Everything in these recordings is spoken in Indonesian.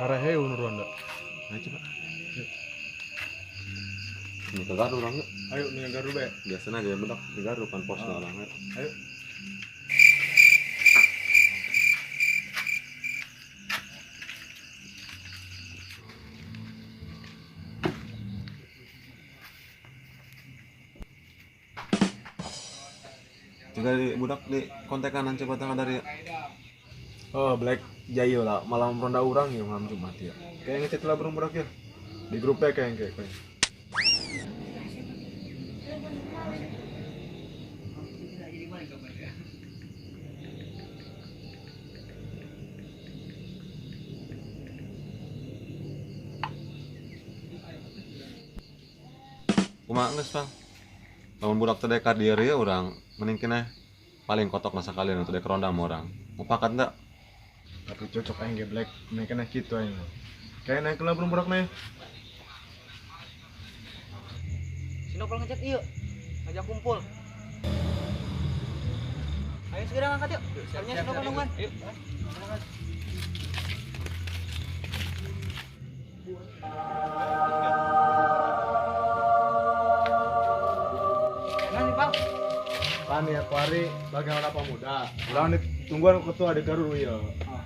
Arahnya unur Ronda. Ayo coba. Ini ke garu orang. Ayo nih garu be. Biasanya dia bedak di garu kan posnya orang. Ayo. Juga di budak di kontak kanan coba tangan dari. Oh Black Jayo lah malam ronda orang ya malam Jumat ya. Kayak ngechat lah burung budak ya. Di grupnya kayak. Kumaha geus, Bang? Lamun budak teh ka dieu ya urang mending kena paling kotok nasa kalian untuk dek ronda sama orang. Mau pakat enggak? Tapi cocok aja nge Black. Naik kena gitu aja. Kayak naik lah burung budak nih. Sinopal ngechat yuk, ngajak kumpul. Ayo segera ngangkat yuk. Caranya Sinopal nungguan. Ayo. Enak nih, Pak. Kan ya Pari bagaimana pemuda. Ulang nih tungguan ketua di garu ya.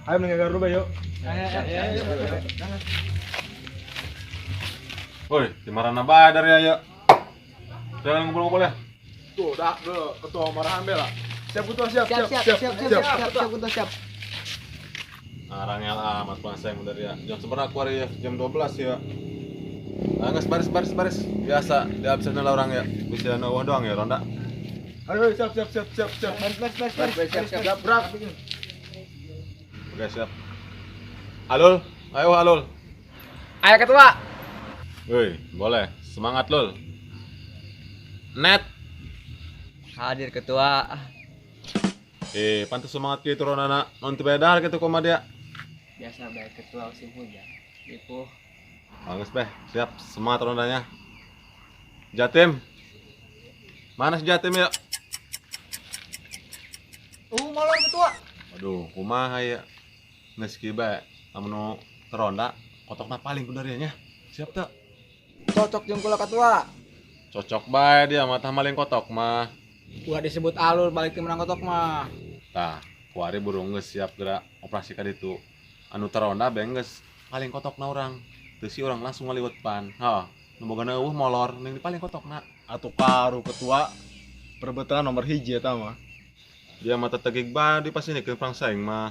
Ayo nih garu be yuk. Ayo. Woi, di marana bae dari aya. Jangan ngumpul-ngumpul ya. Tuh, dah ketua marahan be lah. Siap ketua siap. Ketua siap. Arangel amat panseng dari ya. Jam seberapa keluar ya? Jam 12 ya. Nges baris. Biasa, dia absennya lah orang ya. Bisa nawah doang ya, ronda. Ayo siap. Baris. Siap berak. Oke, siap. Alul, ayo Alul. Ayo ketua. Woi, boleh. Semangat Lul. Net. Hadir ketua. Pantas semangat gitu Ronana. Nanti bedar gitu koma dia. Biasa baik ketua musim hujan. Itu. Bagus beh, siap. Semangat rondanya. Jatim. Mana si Jatim ya? Molor ketua. Aduh, kumaha ya. Meski bae, lamun teronda kotokna paling kudarianya. Siap tak? Cocok jeung kula ketua. Cocok bae dia mah tah maling kotok mah. Udah disebut alur balik tim menang kotok mah. Tah, kuari burung geus siap gerak operasi ka ditu. Anu teronda beng geus paling kotokna urang. Teu si urang langsung ngaliwat pan. Hah, nu boga neueuh molor ning di paling kotokna. Atuh karu ketua perbetaan nomor hiji eta mah. Dia mah tetegig bae di pas ini ke perang saing mah.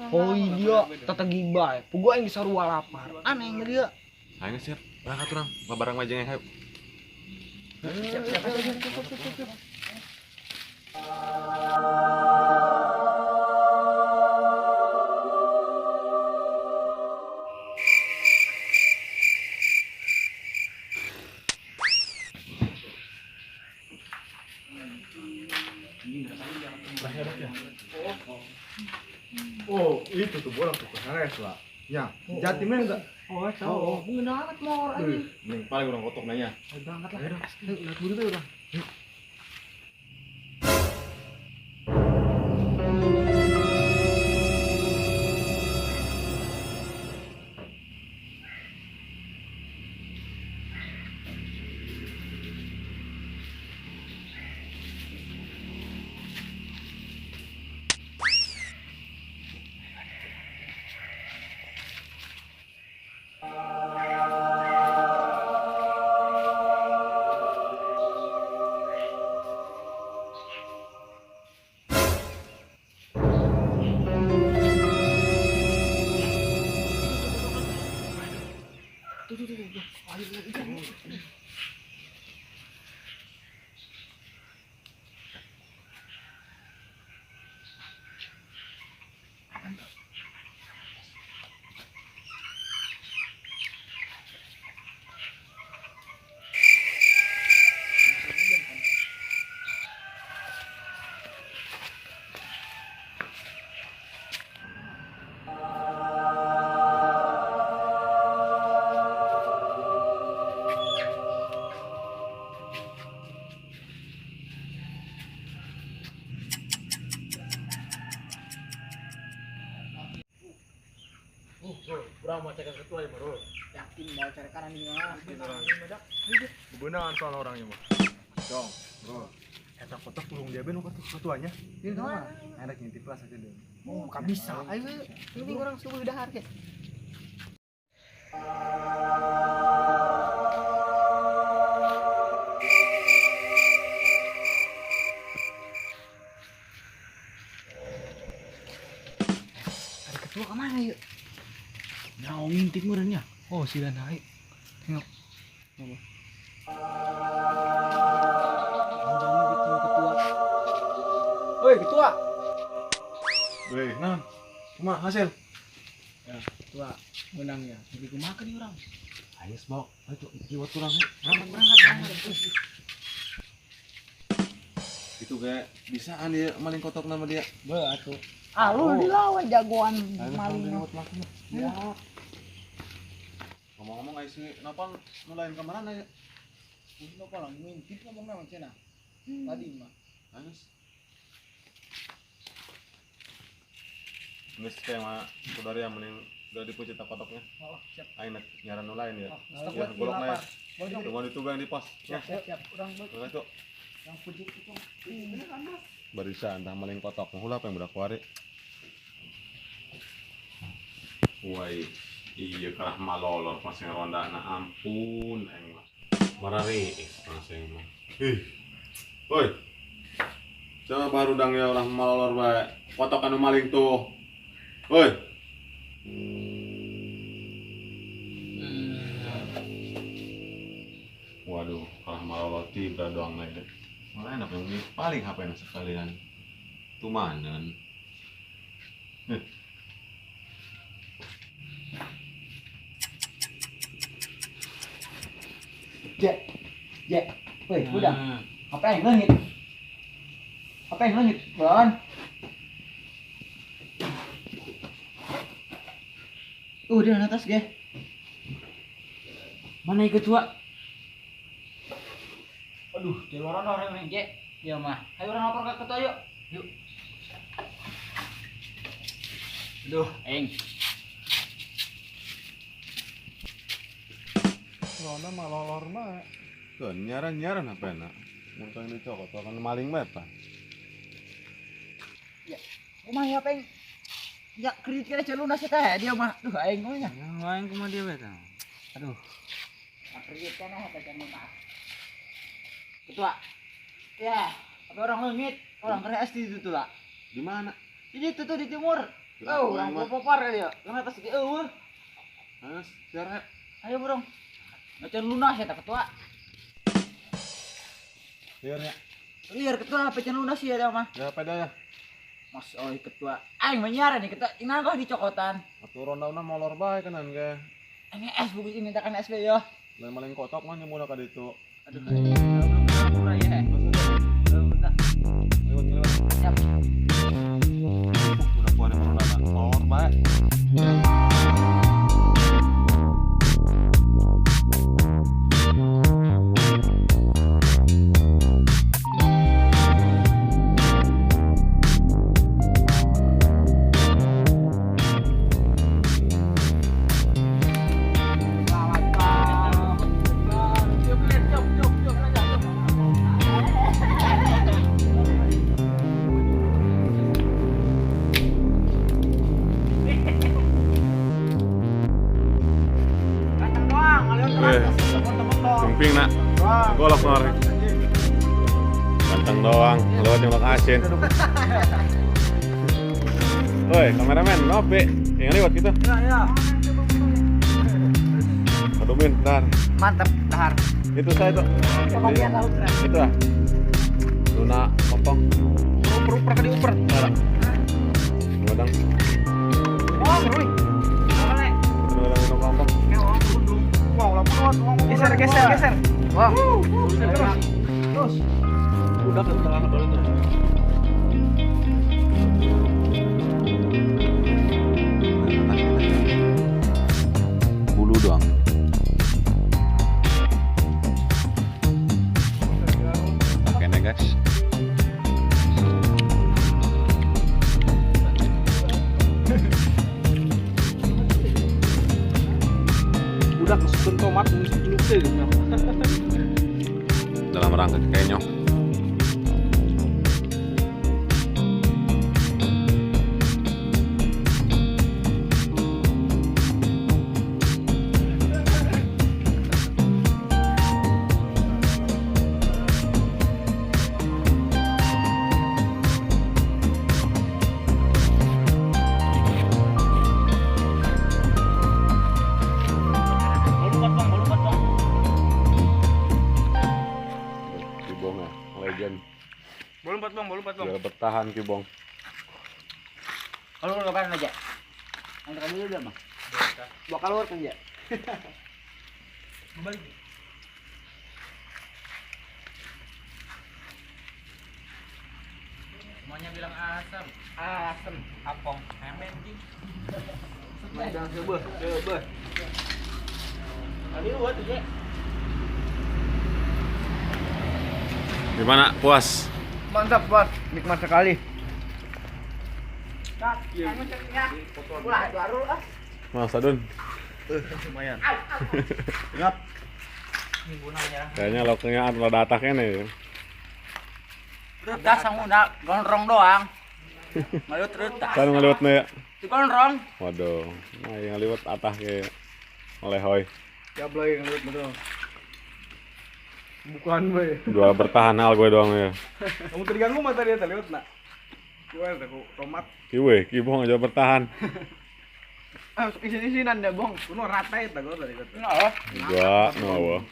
Oh iya, tetegi bae. Pugu aing disarua lapar. Aneh nge dia. Ayo siap, berangkat urang. Babarang majeng hayu. Siap. Oh, itu tuh bola tuh kesares lah. Ya, Jatimnya enggak. Oh, tahu. Bener amat molor anjing. Nih, paling orang kotok nanya. Ayo berangkat lah. Ayo, lihat buru deh udah. Kurang mau cek ketua ya bro. Yakin mau cari kanan di mana? Bebenangan soal orangnya mah. Dong, bro. Eta foto kurung dia ben ketuanya. Di mana? Ada ngintip kelas aja deh. Oh, kan bisa. Ayo, ini orang subuh udah harga. Ada ketua kemana yuk? Nah, ngintip merenya. Oh, sudah naik. Tengok. Apa? Jangan ketemu ketua. Oi, ketua. Weh, nah. Cuma hasil. Ya, ketua menangnya. Jadi kumaha nih orang? Ayo bok, ayo jiwat kurang. Berangkat. Itu kayak bisaan dia maling kotok nama dia. Be atuh. Ah, lu dilawan jagoan Ayo maling. lewat belakang. Ya. Ngomong-ngomong ayo sih, kenapa mulain kemana ya? Lu kalau ngintip ngomong sama Cina. Tadi mah. Ayo. Nges kayak mah saudara yang mending udah dipuji tak kotoknya. Oh, siap. Ayo nyaran nulain ya. Stok Ya, buat golok lapar. naik. Tunggu itu yang di pos. Siap, siap. Urang buat Tunggu itu. yang puji itu. Barisan dah maling kotok. Hula apa yang budak kuari? Woi, iya kerah malolor pas yang ronda na ampun aing mah. Marari pas yang mah. Ih. Woi. Coba baru dang ya orang malolor bae. Kotok anu maling tuh. Woi. Waduh, kerah malolor tiba doang naik deh. Malah enak yang ini paling HP sekalian. Tumanan. Jek. Jek. Woi, udah. Apa yang langit? Apa yang langit, Bon? Di atas, ge. Mana ikut tua? Aduh, di luar orang yang Jek. Ya mah. Ayo orang lapor ke ketua yuk. Yuk. Aduh, eng. Ronda malolor mah. Tuh, nyaran-nyaran apa enak? Muntah ini cokot, kan maling apa? Kumaha ya, Peng? Ya kredit kena lunas eta dia mah. Duh, aing mah nya. Aing kumaha dia beta. Aduh. Kredit kena apa can lunas. Ketua. Ya, ada orang leungit, orang kere asli itu tuh lah. Di mana? Jadi itu tuh di timur. Gerak Oh, orang orang mah. popor kali ya. Yang atas ge eueuh. Ayo, siaret. Ayo, Bro. Macan lunas eta ketua. Siarnya. Liar ketua apa can lunas ya dia mah. Ya peda ya. Mas oi ketua. Aing menyaran nih ketua. Inang kok dicokotan. Atuh rondauna molor bae kanan ge. Ini es bungkus ini takkan SB ya. Lain maling kotok mah nyemuna ka ditu. Aduh. Murah ya. Bentar. Lewat. Siap. Udah kuat yang rondauna molor bae. Selamat Pak. Cuk. Kacang doang, alian Weh. teman-teman dong. Sumping nak. Golok nor. Ganteng doang, lewat nyolok asin. Woi, kameramen, ngopi. Yang lewat gitu. Ya, ya. kedumin, ntar. Mantap, dahar. Itu saya tuh. Pembagian laut kan. Itu ah. Luna potong. Uper ke diuper. Ngadang. Oh, Roy. Boleh. Ngadang potong. Wow, lapor. Geser. Wow. Terus. Udah ke tengah baru tuh. Bulu doang. Oke nih guys. Udah kesusun tomat lu deh. Dalam rangka kayaknya. Kibong ya, legend. Boleh empat bang. Biar bertahan Kibong. Kalau lu kapan aja? Nanti kan dulu udah bang. Bakal luar kan ya? Balik. Semuanya bilang asam. Apong. Emen sih. Semuanya bilang coba. Kali lu tuh ya. Gimana? Puas? Mantap buat nikmat sekali. Ulah baru ah. Mas Adun. Lumayan. Ingat. Mingguannya. Kayaknya loknya ada ataknya nih. Retas sang udah gondrong doang. Ngaliwat retas. Kan ngeliwat nih. Di gondrong. Waduh, nah yang ngeliwat atah kayak lehoy. Ya belai ngeliat betul. Bukan boy. Dua bertahan hal gue doang ya. Kamu terganggu mata dia terlihat nak. Gimana aku tomat. Kiwe, Kibong aja bertahan. Ah, isin-isinan deh, Bong. Kuno rata itu gue tadi kata. Nah, Gua, nawa.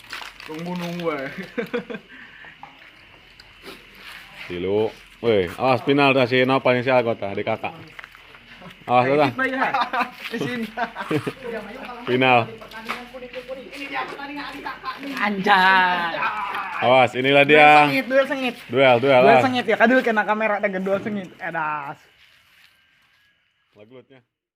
Kong gunung gue. Tilu. Woi, awas final dah si Nopal yang si Algota di kakak. Awas dah. Isin. Final. anjay. Awas, inilah dia. Duel sengit. Duel Duel lah. sengit ya, kadul kena kamera dengan duel sengit. Edas. Lagu